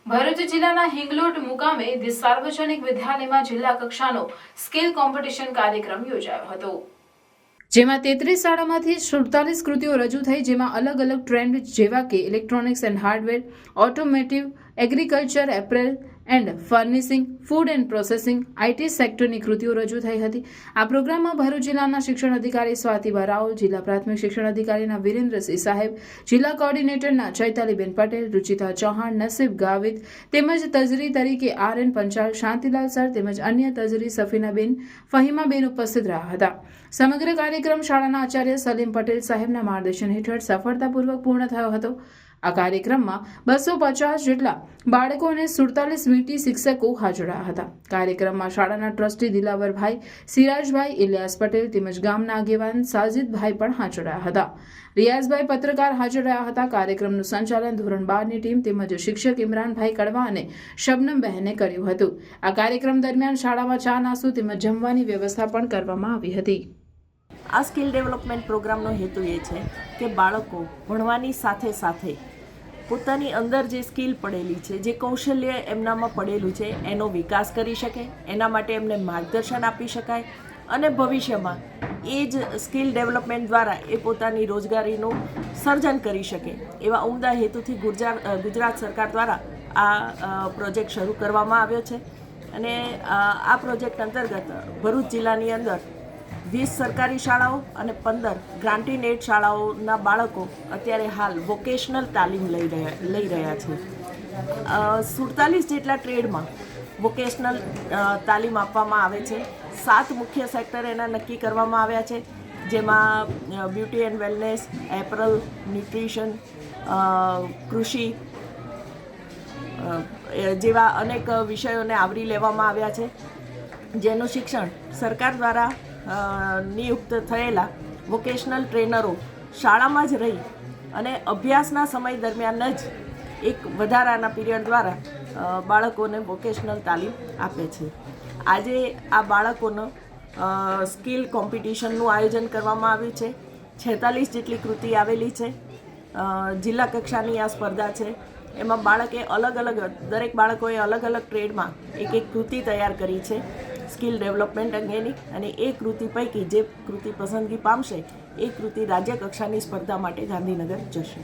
ભરૂચ જિલ્લાના હિંગલોટ મુકામે સાર્વજનિક વિદ્યાલયમાં જિલ્લા કક્ષાનો સ્કિલ કોમ્પિટિશન કાર્યક્રમ યોજાયો હતો, જેમાં 33 શાળામાંથી 47 કૃતિઓ રજૂ થઈ, જેમાં અલગ અલગ ટ્રેન્ડ જેવા કે electronics and hardware, automotive, agriculture, apparel and furnishing, food and processing, IT સેક્ટરની કૃતિઓ રજૂ થઈ હતી। આ પ્રોગ્રામમાં ભરૂચ જિલ્લાના શિક્ષણ અધિકારી સ્વાતિબા રાઓલ, જિલ્લા પ્રાથમિક શિક્ષણ અધિકારીના વિરેન્દ્રસિંહ સાહેબ, જિલ્લા કોઓર્ડિનેટરના ચૈતાલીબેન પટેલ, રુચિતા ચૌહાણ, નસીબ ગાવિત તેમજ તજરી તરીકે RN પંચાલ, શાંતિલાલ સર તેમજ અન્ય તજરી સફીનાબેન, ફહીમાબેન ઉપસ્થિત રહ્યા હતા। સમગ્ર કાર્યક્રમ શાળાના આચાર્ય સલીમ પટેલ સાહેબના માર્ગદર્શન હેઠળ સફળતાપૂર્વક પૂર્ણ થયો હતો। આ કાર્યક્રમમાં 250 જેટલા બાળકો અને 47 વીટી શિક્ષકો હાજર રહ્યા હતા। કાર્યક્રમમાં શાળાના ટ્રસ્ટી દિલાવરભાઈ, સિરાજભાઈ, ઇલિયાસ પટેલ તેમજ ગામના આગેવાન સાજિદભાઈ પણ હાજર રહ્યા હતા। રિયાઝભાઈ પત્રકાર હાજર રહ્યા હતા। કાર્યક્રમનું સંચાલન ધોરણ 12ની ટીમ તેમજ શિક્ષક ઇમરાનભાઈ કડવા અને શબનમ બહેને કર્યું હતું। આ કાર્યક્રમ દરમિયાન શાળામાં ચા નાસ્તો તેમજ જમવાની વ્યવસ્થા પણ કરવામાં આવી હતી। આ સ્કિલ ડેવલપમેન્ટ પ્રોગ્રામનો હેતુ એ છે કે બાળકો ભણવાની સાથે સાથે પોતાની અંદર જે સ્કિલ પડેલી છે, જે કૌશલ્ય એમનામાં પડેલું છે એનો વિકાસ કરી શકે, એના માટે એમને માર્ગદર્શન આપી શકાય અને ભવિષ્યમાં એ જ સ્કિલ ડેવલપમેન્ટ દ્વારા એ પોતાની રોજગારીનું સર્જન કરી શકે એવા ઉમદા હેતુથી ગુજરાત સરકાર દ્વારા આ પ્રોજેક્ટ શરૂ કરવામાં આવ્યો છે। અને આ પ્રોજેક્ટ અંતર્ગત ભરૂચ જિલ્લાની અંદર 20 સરકારી શાળાઓ અને 15 ગ્રાન્ટીન એડ શાળાઓના બાળકો અત્યારે હાલ વોકેશનલ તાલીમ લઈ રહ્યા છે। 47 જેટલા ટ્રેડમાં વોકેશનલ તાલીમ આપવામાં આવે છે। 7 મુખ્ય સેક્ટર એના નક્કી કરવામાં આવ્યા છે, જેમાં beauty and wellness, apparel, nutrition, કૃષિ જેવા અનેક વિષયોને આવરી લેવામાં આવ્યા છે, જેનું શિક્ષણ સરકાર દ્વારા નિયુક્ત થયેલા વોકેશનલ ટ્રેનરો શાળામાં જ રહી અને અભ્યાસના સમય દરમિયાન જ એક વધારાના પીરિયડ દ્વારા બાળકોને વોકેશનલ તાલીમ આપે છે। આજે આ બાળકોનો સ્કિલ કોમ્પિટિશનનું આયોજન કરવામાં આવ્યું છે। 46 જેટલી કૃતિ આવેલી છે। જિલ્લા કક્ષાની આ સ્પર્ધા છે, એમાં દરેક બાળકોએ અલગ અલગ ટ્રેડમાં એક કૃતિ તૈયાર કરી છે સ્કિલ ડેવલપમેન્ટ અંગેની, અને એ કૃતિ પૈકી જે કૃતિ પસંદગી પામશે એ કૃતિ રાજ્ય કક્ષાની સ્પર્ધા માટે ગાંધીનગર જશે।